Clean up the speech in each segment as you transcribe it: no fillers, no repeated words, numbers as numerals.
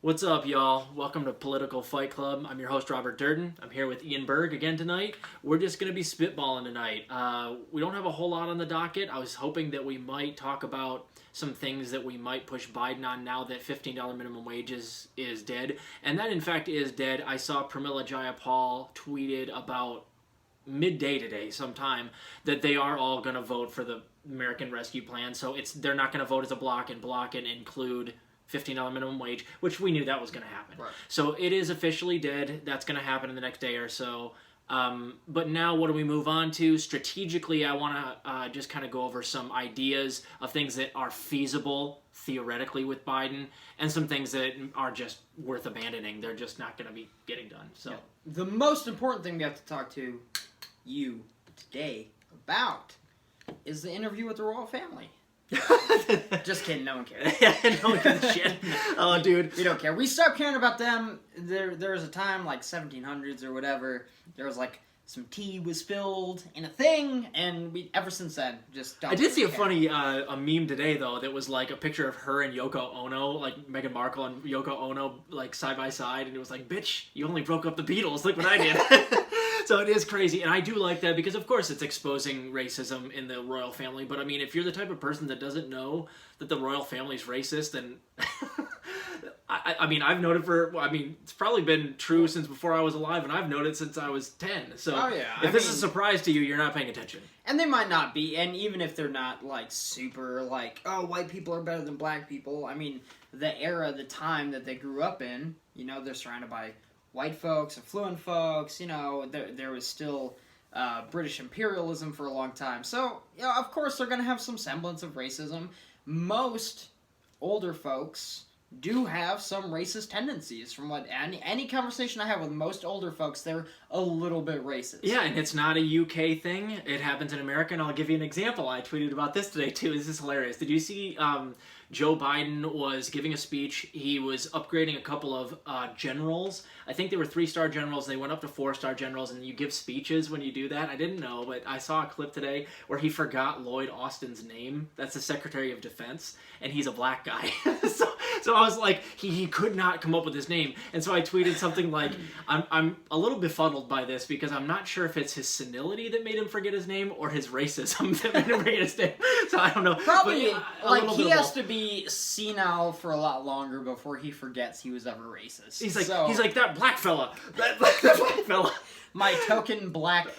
What's up, y'all? Welcome to Political Fight Club. I'm your host, Robert Durden. I'm here with Ian Berg again tonight. We're just going to be spitballing tonight. We don't have a whole lot on the docket. I was hoping that we might talk about some things that we might push Biden on now that $15 minimum wage is dead. And that, in fact, is dead. I saw Pramila Jayapal tweeted about midday today sometime that they are all going to vote for the American Rescue Plan. So they're not going to vote as a block and include $15 minimum wage, which we knew that was going to happen. Right. So it is officially dead. That's going to happen in the next day or so. But now what do we move on to? Strategically, I want to just kind of go over some ideas of things that are feasible theoretically with Biden and some things that are just worth abandoning. They're just not going to be getting done. So The most important thing we have to talk to you today about is the interview with the royal family. Just kidding, no one cares. Yeah, no one gives a shit. Oh, dude. We don't care. We stopped caring about them. There was a time, like 1700s or whatever, there was like some tea was spilled in a thing, and we ever since then just don't. I did see a care. funny a meme today though that was like a picture of her and Yoko Ono, like Meghan Markle and Yoko Ono, like side by side, and it was like, "Bitch, you only broke up the Beatles. Look what I did." So it is crazy, and I do like that because, of course, it's exposing racism in the royal family. But I mean, if you're the type of person that doesn't know that the royal family's racist, then I mean, I've known it for. I mean, it's probably been true since before I was alive, and I've known it since I was 10. So Oh, yeah. if I this mean- is a surprise to you, you're not paying attention. And they might not be, and even if they're not, like, super, like, oh, white people are better than black people, I mean, the era, the time that they grew up in, you know, they're surrounded by white folks, affluent folks, you know, there was still British imperialism for a long time. So, you know, of course they're going to have some semblance of racism. Most older folks do have some racist tendencies. From what any conversation I have with most older folks, they're a little bit racist. Yeah, and it's not a UK thing. It happens in America, and I'll give you an example. I tweeted about this today, too. This is hilarious. Did you see Joe Biden was giving a speech? He was upgrading a couple of generals. I think they were 3-star generals. They went up to 4-star generals, and you give speeches when you do that. I didn't know, but I saw a clip today where he forgot Lloyd Austin's name. That's the Secretary of Defense, and he's a black guy. So I was like, he could not come up with his name. And so I tweeted something like, I'm a little befuddled by this because I'm not sure if it's his senility that made him forget his name or his racism that made him forget his name. So I don't know. Probably, But, like, little he bit of has both. to be senile for a lot longer before he forgets he was ever racist. He's like, So, that black fella. That black fella. my token black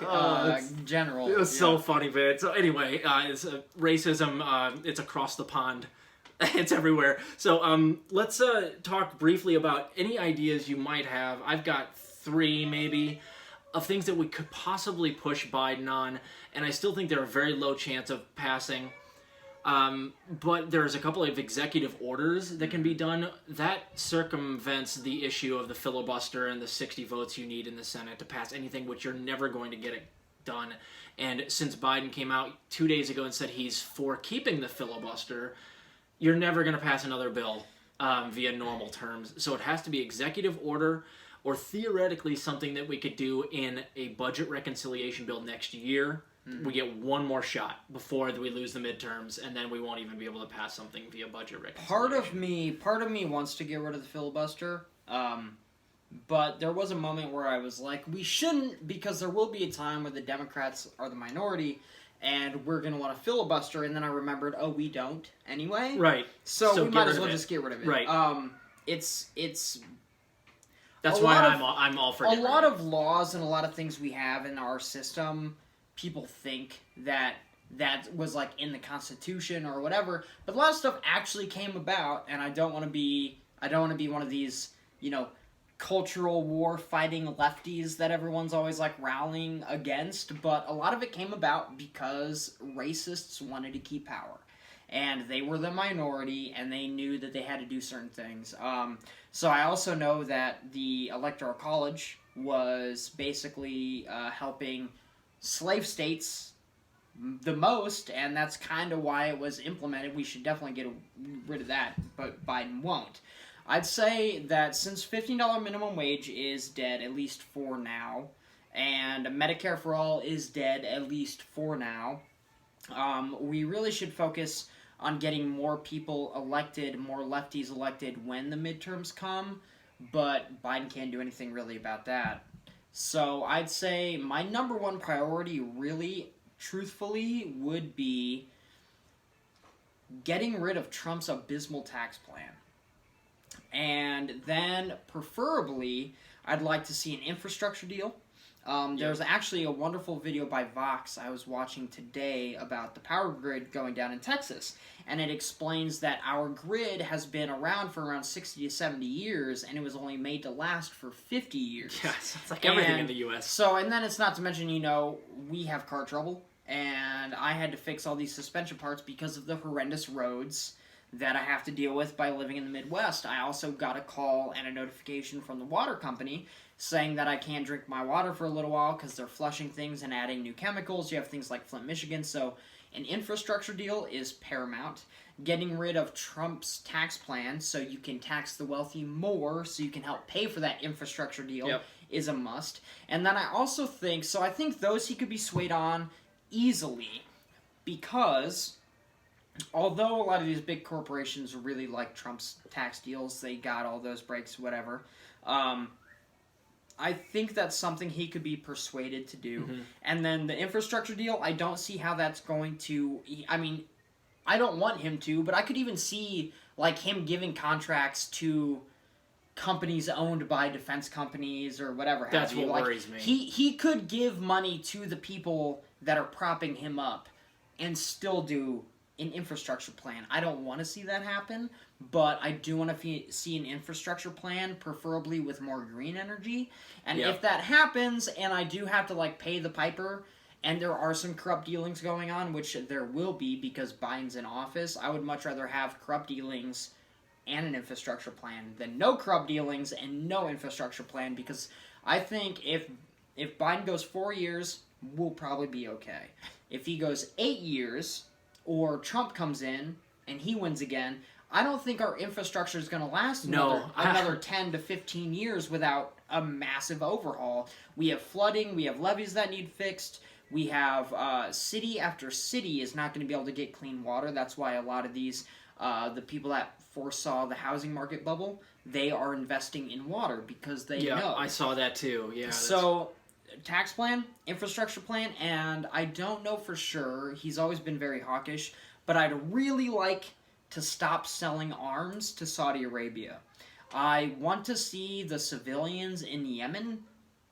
general. It was so funny, man. So anyway, it's racism. It's across the pond. It's everywhere. So let's talk briefly about any ideas you might have. I've got 3 maybe of things that we could possibly push Biden on, and I still think they're a very low chance of passing. But there's a couple of executive orders that can be done. That circumvents the issue of the filibuster and the 60 votes you need in the Senate to pass anything, which you're never going to get it done. And since Biden came out 2 days ago and said he's for keeping the filibuster, you're never going to pass another bill via normal terms. So it has to be executive order or theoretically something that we could do in a budget reconciliation bill next year. We get one more shot before we lose the midterms, and then we won't even be able to pass something via budget reconciliation. Part of me wants to get rid of the filibuster, but there was a moment where I was like, we shouldn't, because there will be a time where the Democrats are the minority, and we're going to want to filibuster, and then I remembered, oh, we don't anyway. Right. So we get might rid as of well it. just get rid of it. Right. It's That's a why lot of- I'm all for a getting lot rid of laws and a lot of things we have in our system, people think that was like in the Constitution or whatever, but a lot of stuff actually came about, and I don't want to be one of these, you know, cultural war fighting lefties that everyone's always like rallying against, but a lot of it came about because racists wanted to keep power. And they were the minority, and they knew that they had to do certain things. So I also know that the Electoral College was basically helping slave states the most, and that's kind of why it was implemented. We should definitely get rid of that, but Biden won't. I'd say that since $15 minimum wage is dead, at least for now, and Medicare for All is dead, at least for now, we really should focus on getting more people elected, more lefties elected when the midterms come, but Biden can't do anything really about that. So I'd say my number one priority, really, truthfully, would be getting rid of Trump's abysmal tax plan. And then, preferably, I'd like to see an infrastructure deal. There's actually a wonderful video by Vox I was watching today about the power grid going down in Texas. And it explains that our grid has been around for around 60 to 70 years, and it was only made to last for 50 years. Yes, it's like everything in the U.S. So, and then it's not to mention, we have car trouble, and I had to fix all these suspension parts because of the horrendous roads that I have to deal with by living in the Midwest. I also got a call and a notification from the water company saying that I can't drink my water for a little while because they're flushing things and adding new chemicals. You have things like Flint, Michigan, so an infrastructure deal is paramount. Getting rid of Trump's tax plan so you can tax the wealthy more so you can help pay for that infrastructure deal is a must. And then I also think, I think those he could be swayed on easily because although a lot of these big corporations really like Trump's tax deals, they got all those breaks, whatever, I think that's something he could be persuaded to do. Mm-hmm. And then the infrastructure deal, I don't see how that's going to... I mean, I don't want him to, but I could even see him giving contracts to companies owned by defense companies or whatever. That's what worries me. He could give money to the people that are propping him up and still do an infrastructure plan. I don't want to see that happen, but I do want to see an infrastructure plan, preferably with more green energy. And if that happens, and I do have to pay the piper, and there are some corrupt dealings going on, which there will be because Biden's in office, I would much rather have corrupt dealings and an infrastructure plan than no corrupt dealings and no infrastructure plan, because I think if Biden goes 4 years, we'll probably be okay. If he goes 8 years, or Trump comes in and he wins again, I don't think our infrastructure is going to last another 10 to 15 years without a massive overhaul. We have flooding, we have levees that need fixed, we have city after city is not going to be able to get clean water. That's why a lot of these, the people that foresaw the housing market bubble, they are investing in water because they know. Yeah, I saw that too. Yeah. So... tax plan, infrastructure plan, and I don't know for sure. He's always been very hawkish, but I'd really like to stop selling arms to Saudi Arabia. I want to see the civilians in Yemen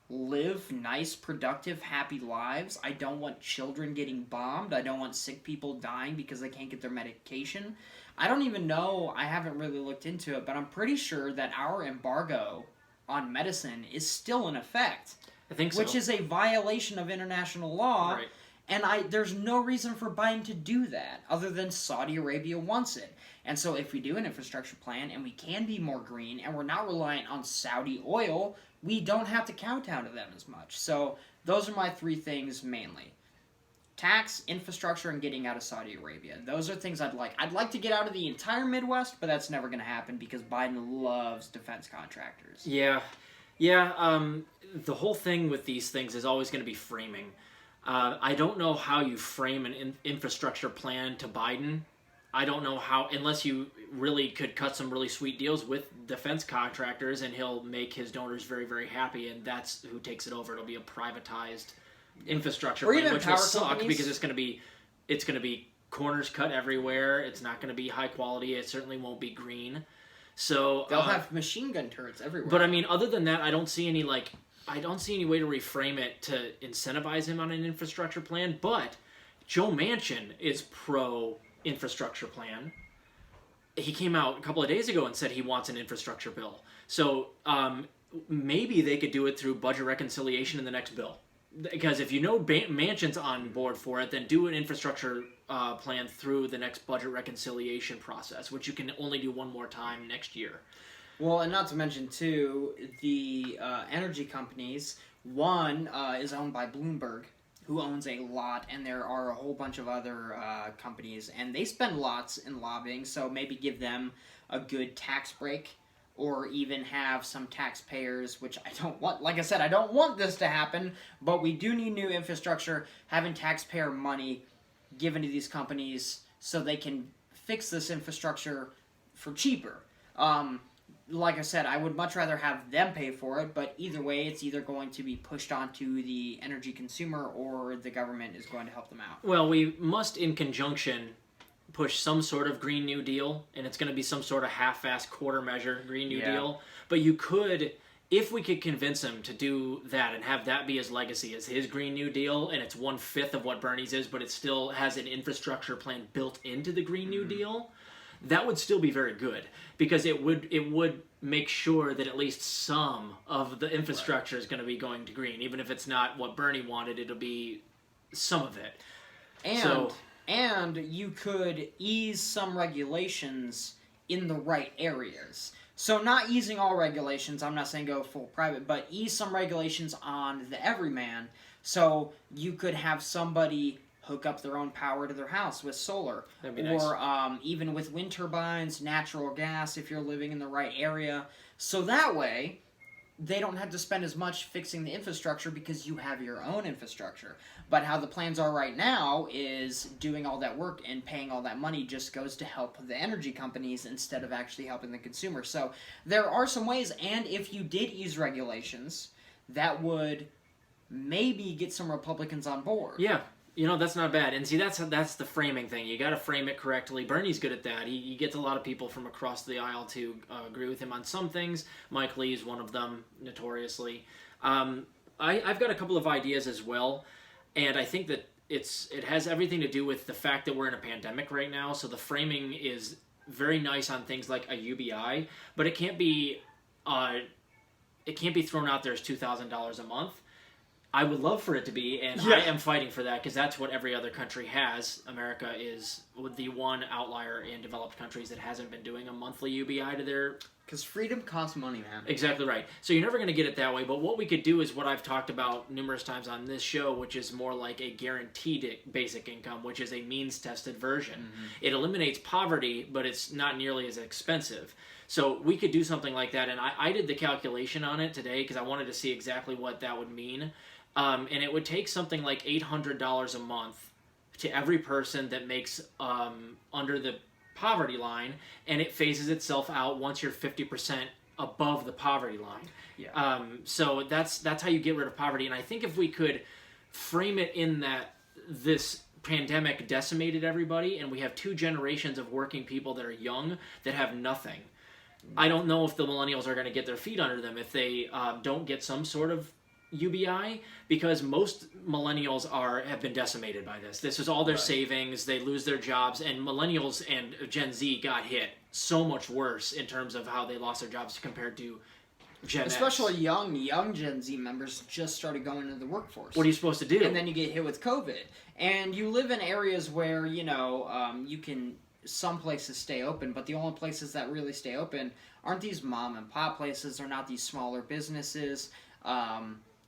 live nice, productive, happy lives. I don't want children getting bombed. I don't want sick people dying because they can't get their medication. I don't even know, I haven't really looked into it, but I'm pretty sure that our embargo on medicine is still in effect. I think so. Which is a violation of international law, right. And there's no reason for Biden to do that other than Saudi Arabia wants it. And so if we do an infrastructure plan and we can be more green and we're not reliant on Saudi oil, we don't have to kowtow to them as much. So those are my three things mainly. Tax, infrastructure, and getting out of Saudi Arabia. Those are things I'd like. I'd like to get out of the entire Midwest, but that's never going to happen because Biden loves defense contractors. Yeah, the whole thing with these things is always going to be framing. I don't know how you frame an infrastructure plan to Biden. I don't know how, unless you really could cut some really sweet deals with defense contractors and he'll make his donors very, very happy, and that's who takes it over. It'll be a privatized infrastructure plan, which will suck because it's going to be corners cut everywhere. It's not going to be high quality. It certainly won't be green. So they'll have machine gun turrets everywhere. But I mean, other than that, I don't see any way to reframe it to incentivize him on an infrastructure plan. But Joe Manchin is pro infrastructure plan. He came out a couple of days ago and said he wants an infrastructure bill. So maybe they could do it through budget reconciliation in the next bill. Because if you know Manchin's on board for it, then do an infrastructure plan through the next budget reconciliation process, which you can only do one more time next year. Well, and not to mention, too, the energy companies, one is owned by Bloomberg, who owns a lot, and there are a whole bunch of other companies, and they spend lots in lobbying, so maybe give them a good tax break, or even have some taxpayers, which I don't want. Like I said, I don't want this to happen, but we do need new infrastructure, having taxpayer money given to these companies so they can fix this infrastructure for cheaper. Like I said, I would much rather have them pay for it, but either way, it's either going to be pushed onto the energy consumer or the government is going to help them out. Well, we must, in conjunction, push some sort of Green New Deal, and it's going to be some sort of half-assed quarter measure Green New Deal. But you could, if we could convince him to do that and have that be his legacy, as his Green New Deal, and it's 1/5 of what Bernie's is, but it still has an infrastructure plan built into the Green New Deal, that would still be very good, because it would make sure that at least some of the infrastructure is going to be going to green. Even if it's not what Bernie wanted, it'll be some of it. And you could ease some regulations in the right areas. So not easing all regulations, I'm not saying go full private, but ease some regulations on the everyman. So you could have somebody hook up their own power to their house with solar. That'd be nice. Or even with wind turbines, natural gas if you're living in the right area. So that way, they don't have to spend as much fixing the infrastructure because you have your own infrastructure. But how the plans are right now is doing all that work and paying all that money just goes to help the energy companies instead of actually helping the consumer. So there are some ways, and if you did ease regulations, that would maybe get some Republicans on board. Yeah. That's not bad. And see, that's the framing thing. You got to frame it correctly. Bernie's good at that. He gets a lot of people from across the aisle to agree with him on some things. Mike Lee is one of them, notoriously. I've got a couple of ideas as well, and I think that it has everything to do with the fact that we're in a pandemic right now. So the framing is very nice on things like a UBI, but it can't be thrown out there as $2,000 a month. I would love for it to be, and I am fighting for that because that's what every other country has. America is the one outlier in developed countries that hasn't been doing a monthly UBI to their... Because freedom costs money, man. Exactly right. So you're never going to get it that way, but what we could do is what I've talked about numerous times on this show, which is more like a guaranteed basic income, which is a means-tested version. Mm-hmm. It eliminates poverty, but it's not nearly as expensive. So we could do something like that, and I did the calculation on it today because I wanted to see exactly what that would mean. And it would take something like $800 a month to every person that makes under the poverty line, and it phases itself out once you're 50% above the poverty line. Yeah. So that's how you get rid of poverty. And I think if we could frame it in that this pandemic decimated everybody, and we have 2 generations of working people that are young that have nothing. I don't know if the millennials are going to get their feet under them if they don't get some sort of UBI, because most millennials have been decimated by this. This is all their savings. They lose their jobs, and millennials and Gen Z got hit so much worse in terms of how they lost their jobs compared to Gen X. Especially young Gen Z members just started going into the workforce. What are you supposed to do? And then you get hit with COVID. And you live in areas where, you can, some places stay open, but the only places that really stay open aren't these mom and pop places. They're not these smaller businesses.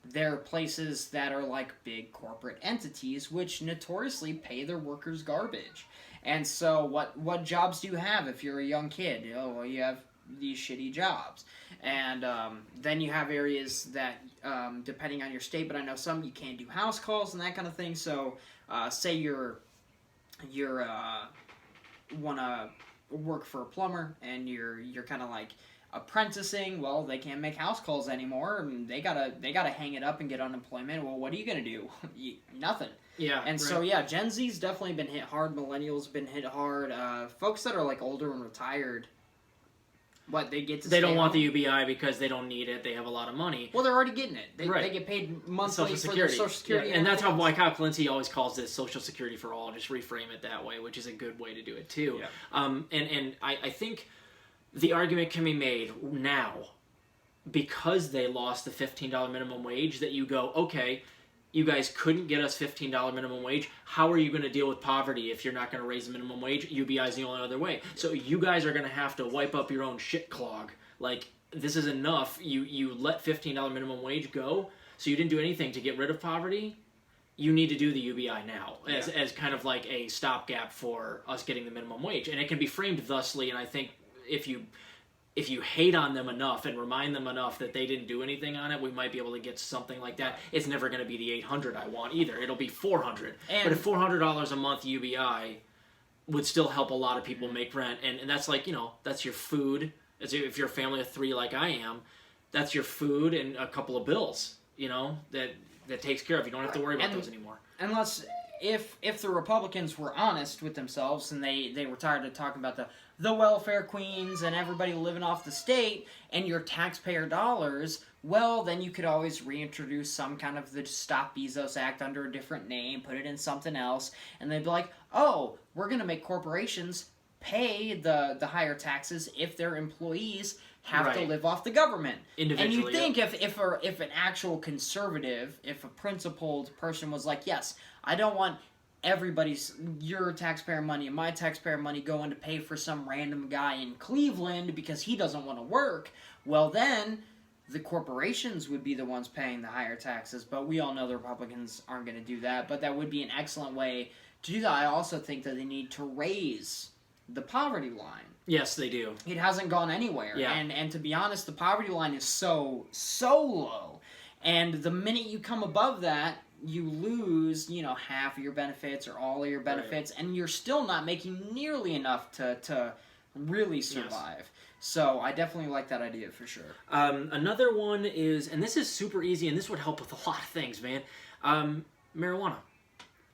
They're places that are like big corporate entities, which notoriously pay their workers garbage. And so what jobs do you have if you're a young kid? You have these shitty jobs. And then you have areas that, depending on your state, but I know some you can't do house calls and that kind of thing. So say you're want to work for a plumber and you're kind of like apprenticing. Well, they can't make house calls anymore, and they gotta hang it up and get unemployment. Well, what are you gonna do? Nothing. Yeah. And so Gen Z's definitely been hit hard. Millennials been hit hard. Folks that are like older and retired, they don't want the UBI because they don't need it. They have a lot of money. Well, they're already getting it. They get paid monthly Social for Security. their Social Security. And that's how Kyle Clancy always calls this Social Security for all. Just reframe it that way, which is a good way to do it too. Yeah. And I think the argument can be made now, because they lost the $15 minimum wage, that you go, okay, you guys couldn't get us $15 minimum wage. How are you going to deal with poverty if you're not going to raise the minimum wage? UBI is the only other way. So you guys are going to have to wipe up your own shit clog. Like, this is enough. You let $15 minimum wage go, so you didn't do anything to get rid of poverty. You need to do the UBI now as kind of like a stopgap for us getting the minimum wage. And it can be framed thusly, and I think if you hate on them enough and remind them enough that they didn't do anything on it, we might be able to get something like that. It's never going to be the $800 I want either. It'll be $400. But at $400 a month UBI, would still help a lot of people make rent. And that's like, that's your food. If you're a family of 3 like I am, that's your food and a couple of bills, that takes care of. You don't have to worry about those anymore. Unless, if the Republicans were honest with themselves and they were tired of talking about the welfare queens and everybody living off the state and your taxpayer dollars, well, then you could always reintroduce some kind of the Stop Bezos Act under a different name, put it in something else, and they'd be like, oh, we're going to make corporations pay the higher taxes if their employees have to live off the government. Individually. And you think if an actual conservative, if a principled person was like, yes, I don't want your taxpayer money and my taxpayer money going to pay for some random guy in Cleveland because he doesn't want to work, well then the corporations would be the ones paying the higher taxes. But we all know the Republicans aren't going to do that. But that would be an excellent way to do that. I also think that they need to raise the poverty line. Yes, they do. It hasn't gone anywhere. Yeah. And to be honest, the poverty line is so low. And the minute you come above that, you lose, half of your benefits or all of your benefits, and you're still not making nearly enough to really survive. Yes. So I definitely like that idea for sure. Another one is, and this is super easy, and this would help with a lot of things, man. Marijuana.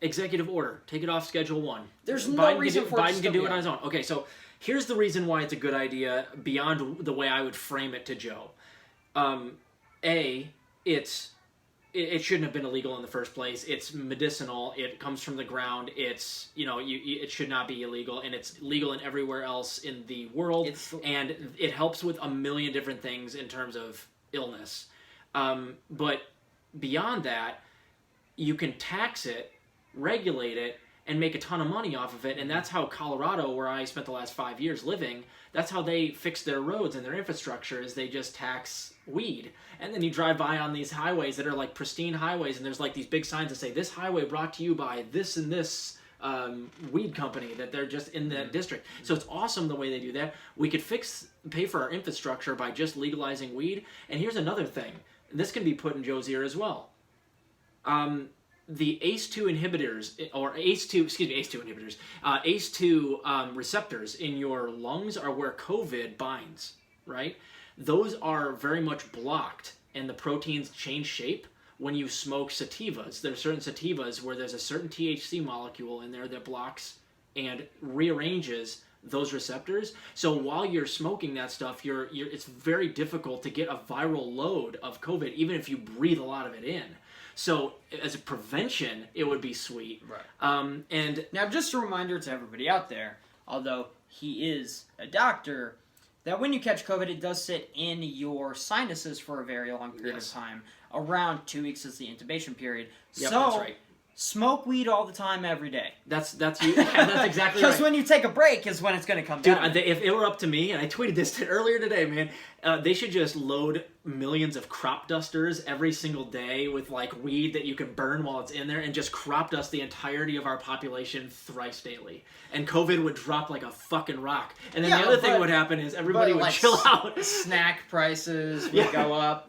Executive order. Take it off Schedule 1. There's no reason for it Biden can do it on his own. Okay, so here's the reason why it's a good idea beyond the way I would frame it to Joe. It shouldn't have been illegal in the first place. It's medicinal. It comes from the ground. It's, it should not be illegal, and it's legal in everywhere else in the world. And it helps with a million different things in terms of illness. But beyond that, you can tax it, regulate it, and make a ton of money off of it. And that's how Colorado, where I spent the last 5 years living, that's how they fix their roads and their infrastructure, is they just tax weed. And then you drive by on these highways that are like pristine highways, and there's like these big signs that say, this highway brought to you by this and this weed company, that they're just in that district. So it's awesome the way they do that. We could pay for our infrastructure by just legalizing weed. And here's another thing. This can be put in Joe's ear as well. The ACE2 inhibitors, or ACE2 receptors in your lungs are where COVID binds, right? Those are very much blocked, and the proteins change shape when you smoke sativas. There are certain sativas where there's a certain THC molecule in there that blocks and rearranges those receptors. So while you're smoking that stuff, it's very difficult to get a viral load of COVID, even if you breathe a lot of it in. So as a prevention, it would be sweet. Right. And now, just a reminder to everybody out there, although he is a doctor, that when you catch COVID, it does sit in your sinuses for a very long period of time. Around 2 weeks is the intubation period. Yep, so that's right. Smoke weed all the time, every day. That's exactly right. Because when you take a break is when it's going to come down. Dude, if it were up to me, and I tweeted this earlier today, man, they should just load millions of crop dusters every single day with like weed that you can burn while it's in there, and just crop dust the entirety of our population thrice daily. And COVID would drop like a fucking rock. And then the other thing would happen is everybody would chill out. Snack prices would go up.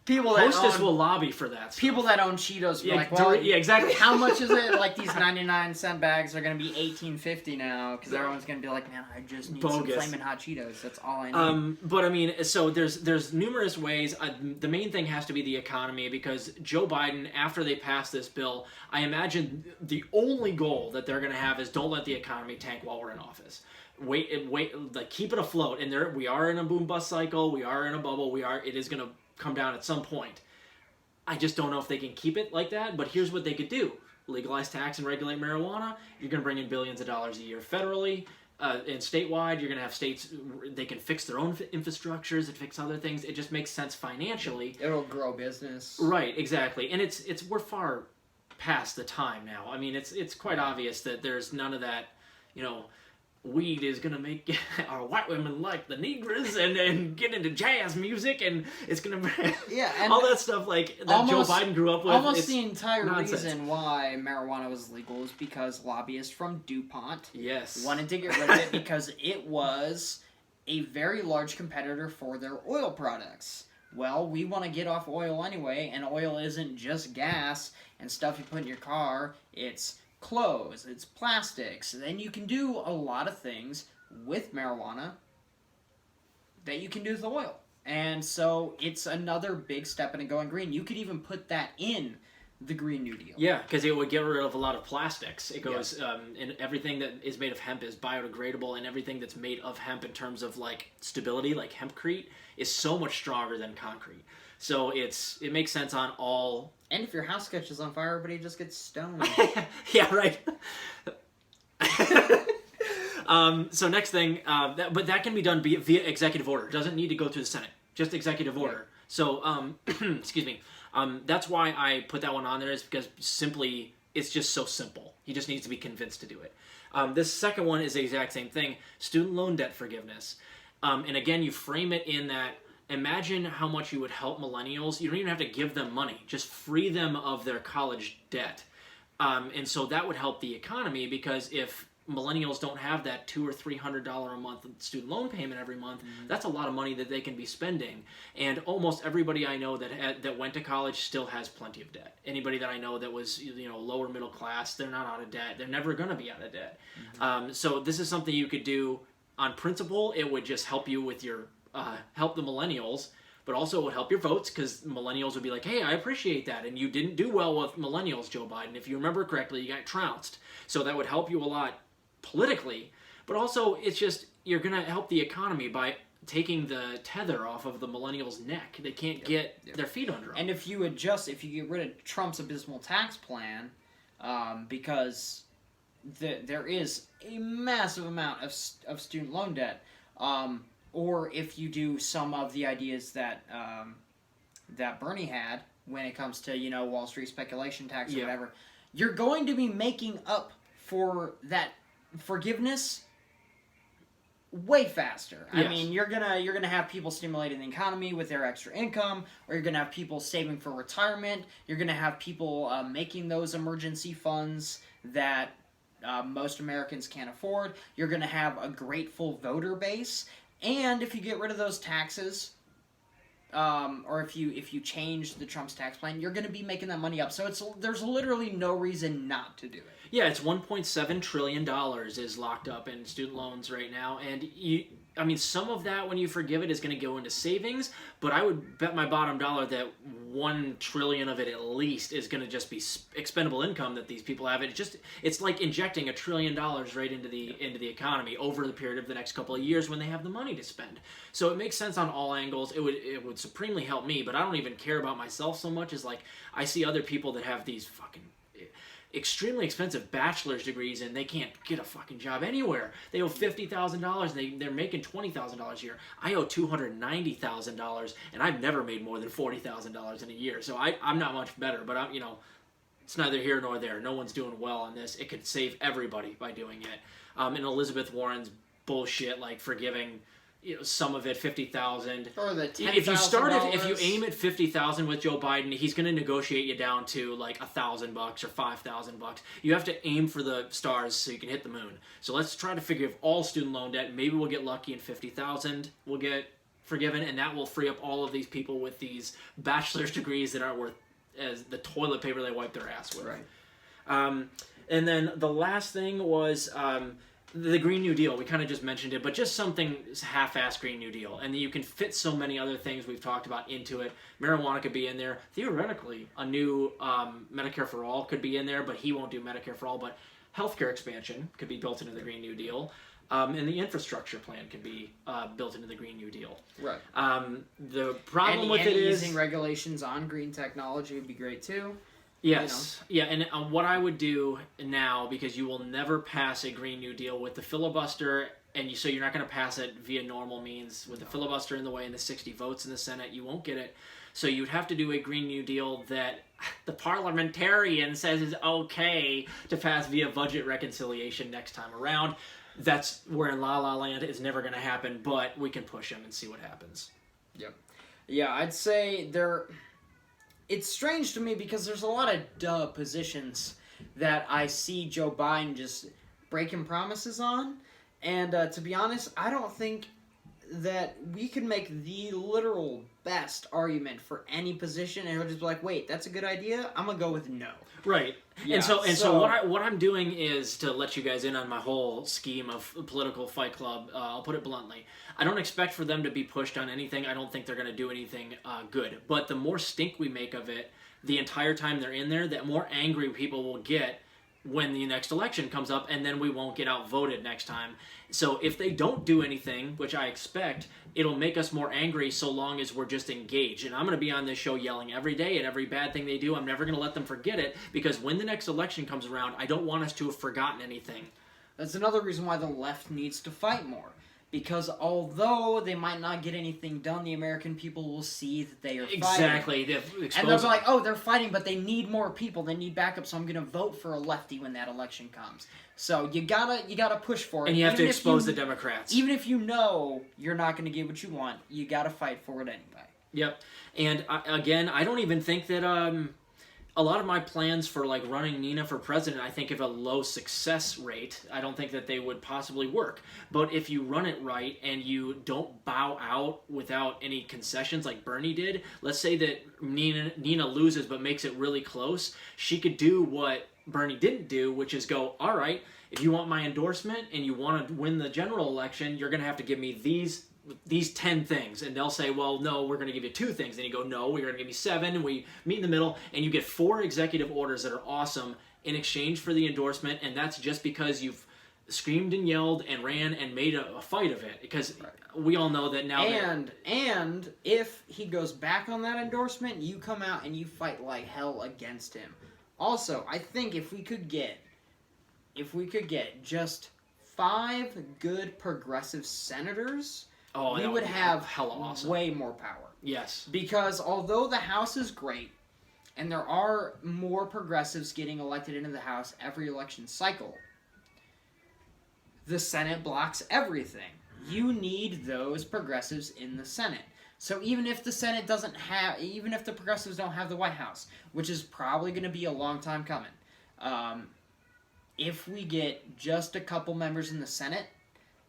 People that Hostess will lobby for that stuff. People that own Cheetos will be like, well, exactly. How much is it? Like, these 99-cent bags are going to be $18.50 now, because everyone's going to be like, man, I just need some Flamin' Hot Cheetos. That's all I need. But, I mean, so there's numerous ways. The main thing has to be the economy, because Joe Biden, after they pass this bill, I imagine the only goal that they're going to have is don't let the economy tank while we're in office. Wait, like, keep it afloat. And we are in a boom bust cycle. We are in a bubble. It is going to come down at some point. I just don't know if they can keep it like that, but here's what they could do. Legalize, tax, and regulate marijuana. You're going to bring in billions of dollars a year federally and statewide. You're going to have states, they can fix their own infrastructures and fix other things. It just makes sense financially. It'll grow business. Right, exactly. And we're far past the time now. I mean, it's quite obvious that there's none of that, weed is going to make our white women like the Negras and get into jazz music, and it's going to and all that stuff like that Joe Biden grew up with. Almost the entire reason why marijuana was legal is because lobbyists from DuPont wanted to get rid of it because it was a very large competitor for their oil products. Well, we want to get off oil anyway, and oil isn't just gas and stuff you put in your car. It's clothes, it's plastics, and you can do a lot of things with marijuana that you can do with oil. And so it's another big step in going green. You could even put that in the Green New Deal. Yeah, because it would get rid of a lot of plastics. It goes, and everything that is made of hemp is biodegradable, and everything that's made of hemp in terms of like stability, like hempcrete, is so much stronger than concrete. So it makes sense on all. And if your house catches on fire, everybody just gets stoned. Yeah, right. So next thing, but that can be done via executive order. It doesn't need to go through the Senate. Just executive order. So, excuse me. That's why I put that one on there, is because simply it's just so simple. He just needs to be convinced to do it. This second one is the exact same thing: student loan debt forgiveness. And again, you frame it in that. Imagine how much you would help millennials. You don't even have to give them money; just free them of their college debt. And so that would help the economy, because if millennials don't have that $200 or $300 a month student loan payment every month, that's a lot of money that they can be spending. And almost everybody I know that went to college still has plenty of debt. Anybody that I know that was lower middle class, they're not out of debt. They're never going to be out of debt. So this is something you could do on principle. It would just help you with your help the millennials. But also it would help your votes, because millennials would be like, hey, I appreciate that. And you didn't do well with millennials, Joe Biden. If you remember correctly, you got trounced. So that would help you a lot politically. But also, it's just, you're going to help the economy by taking the tether off of the millennials' neck. They can't get their feet under them. And if you get rid of Trump's abysmal tax plan, because there is a massive amount of student loan debt, or if you do some of the ideas that that Bernie had when it comes to Wall Street speculation tax or whatever, you're going to be making up for that forgiveness way faster. Yes. I mean, you're gonna have people stimulating the economy with their extra income, or you're gonna have people saving for retirement. You're gonna have people making those emergency funds that most Americans can't afford. You're gonna have a grateful voter base. And if you get rid of those taxes, or if you change the Trump's tax plan, you're going to be making that money up. So there's literally no reason not to do it. Yeah, it's $1.7 trillion is locked up in student loans right now, and some of that, when you forgive it, is going to go into savings, but I would bet my bottom dollar that $1 trillion of it at least is going to just be expendable income that these people have. It's like injecting $1 trillion right into the economy over the period of the next couple of years when they have the money to spend. So it makes sense on all angles. It would supremely help me, but I don't even care about myself so much as, like, I see other people that have these fucking extremely expensive bachelor's degrees, and they can't get a fucking job anywhere. They owe $50,000 and they're making $20,000 a year. I owe $290,000, and I've never made more than $40,000 in a year. So I'm not much better, but it's neither here nor there. No one's doing well on this. It could save everybody by doing it. And Elizabeth Warren's bullshit, like forgiving some of it, 50,000. Or the $10,000. If you aim at 50,000 with Joe Biden, he's going to negotiate you down to like $1,000 or $5,000. You have to aim for the stars so you can hit the moon. So let's try to forgive all student loan debt. Maybe we'll get lucky and 50,000 will get forgiven, and that will free up all of these people with these bachelor's degrees that aren't worth as the toilet paper they wipe their ass with. Right. And then the last thing was the Green New Deal. We kind of just mentioned it, but just something half-assed Green New Deal. And you can fit so many other things we've talked about into it. Marijuana could be in there. Theoretically, a new Medicare for All could be in there, but he won't do Medicare for All. But healthcare expansion could be built into the Green New Deal. And the infrastructure plan can be built into the Green New Deal. Right. The problem with it is using regulations on green technology would be great too. Yes. Yeah, and what I would do now, because you will never pass a Green New Deal with the filibuster, so you're not going to pass it via normal means. With the filibuster in the way and the 60 votes in the Senate, you won't get it. So you'd have to do a Green New Deal that the parliamentarian says is okay to pass via budget reconciliation next time around. That's where in La La Land is never going to happen, but we can push him and see what happens. Yep. Yeah, I'd say it's strange to me because there's a lot of positions that I see Joe Biden just breaking promises on. And to be honest, I don't think that we could make the literal best argument for any position, and it'll just be like, wait, that's a good idea? I'm gonna go with no. Right. Yeah, and so what I'm doing is to let you guys in on my whole scheme of political fight club. I'll put it bluntly. I don't expect for them to be pushed on anything. I don't think they're going to do anything good. But the more stink we make of it the entire time they're in there, the more angry people will get when the next election comes up, and then we won't get outvoted next time. So if they don't do anything, which I expect, it'll make us more angry so long as we're just engaged. And I'm going to be on this show yelling every day at every bad thing they do. I'm never going to let them forget it, because when the next election comes around, I don't want us to have forgotten anything. That's another reason why the left needs to fight more. Because although they might not get anything done, the American people will see that they are fighting. Exactly. And they'll be like, oh, they're fighting, but they need more people. They need backup, so I'm going to vote for a lefty when that election comes. So you gotta push for it. And you have to expose the Democrats. Even if you know you're not going to get what you want, you got to fight for it anyway. Yep. And again, I don't even think that a lot of my plans for like running Nina for president, I think have a low success rate. I don't think that they would possibly work. But if you run it right and you don't bow out without any concessions like Bernie did, let's say that Nina loses but makes it really close, she could do what Bernie didn't do, which is go, all right, if you want my endorsement and you want to win the general election, you're going to have to give me these 10 things. And they'll say, well, no, we're going to give you 2 things. And you go, no, we're going to give you 7. And we meet in the middle, and you get 4 executive orders that are awesome in exchange for the endorsement. And that's just because you've screamed and yelled and ran and made a fight of it. Because we all know that now. And if he goes back on that endorsement, you come out and you fight like hell against him. Also, I think if we could get just 5 good progressive senators, we would have hella awesome. Way more power. Yes. Because although the House is great, and there are more progressives getting elected into the House every election cycle, the Senate blocks everything. You need those progressives in the Senate. So even if the Senate even if the progressives don't have the White House, which is probably going to be a long time coming, if we get just a couple members in the Senate,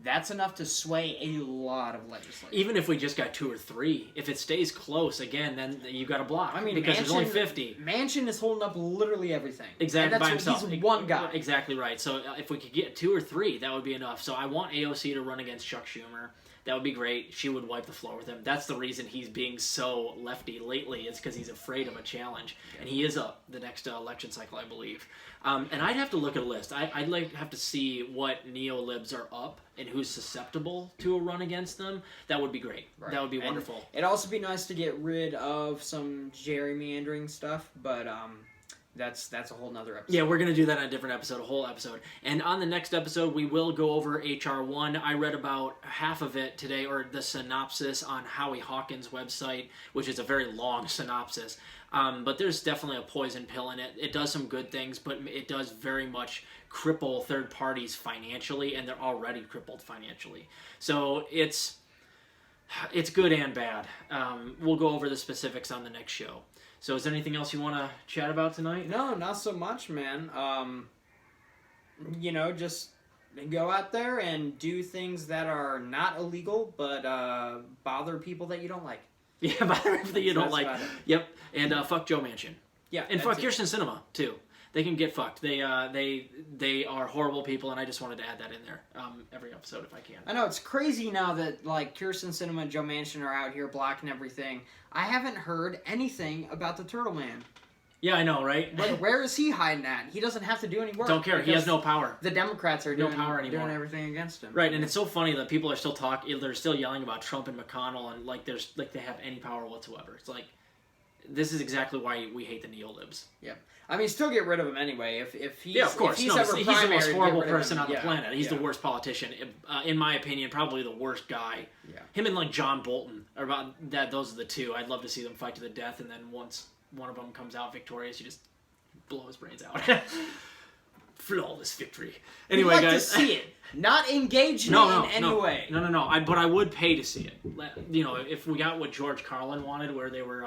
that's enough to sway a lot of legislation. Even if we just got 2 or 3, if it stays close, again, then you got to block. I mean, because there's only 50. Manchin is holding up literally everything. Exactly, by himself. He's one guy. Exactly right. So if we could get 2 or 3, that would be enough. So I want AOC to run against Chuck Schumer. That would be great. She would wipe the floor with him. That's the reason he's being so lefty lately. It's because he's afraid of a challenge. And he is up the next election cycle, I believe. And I'd have to look at a list. I'd like to have to see what neo-libs are up and who's susceptible to a run against them. That would be great. Right. That would be wonderful. And it'd also be nice to get rid of some gerrymandering stuff, but that's a whole nother episode. Yeah, we're going to do that on a different episode, a whole episode. And on the next episode, we will go over H.R. 1. I read about half of it today, or the synopsis on Howie Hawkins' website, which is a very long synopsis. But there's definitely a poison pill in it. It does some good things, but it does very much cripple third parties financially, and they're already crippled financially. So it's good and bad. We'll go over the specifics on the next show. So is there anything else you want to chat about tonight? No, not so much, man. Just go out there and do things that are not illegal, but bother people that you don't like. Yeah, bother people that you don't like. Yep, and fuck Joe Manchin. Yeah, and fuck Kirsten Sinema too. They can get fucked. They are horrible people, and I just wanted to add that in there every episode if I can. I know, it's crazy now that like Kirsten Sinema and Joe Manchin are out here blocking everything. I haven't heard anything about the Turtle Man. Yeah, I know, right? Where is he hiding at? He doesn't have to do any work. Don't care. He has no power. The Democrats are doing everything against him. Right, and it's so funny that people are still they're still yelling about Trump and McConnell, and like they have any power whatsoever. It's like, this is exactly why we hate the neo-libs. Yeah. I mean, still get rid of him anyway. If he's, of course. He's the most horrible person on the yeah. planet. He's the worst politician. In my opinion, probably the worst guy. Yeah. Him and like John Bolton are about that. Those are the two. I'd love to see them fight to the death, and then once one of them comes out victorious, you just blow his brains out. Flawless victory. Anyway, We'd like guys, to see it, not engage in any way. No. But I would pay to see it. If we got what George Carlin wanted, where they were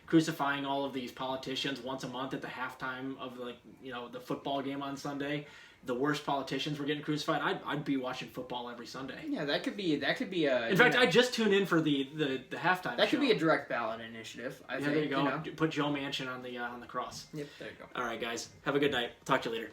crucifying all of these politicians once a month at the halftime of the football game on Sunday, the worst politicians were getting crucified, I'd be watching football every Sunday. Yeah, that could be a. In fact, I just tuned in for the halftime. That show. Could be a direct ballot initiative. I think. There you go. Put Joe Manchin on the cross. Yep, there you go. All right, guys. Have a good night. Talk to you later.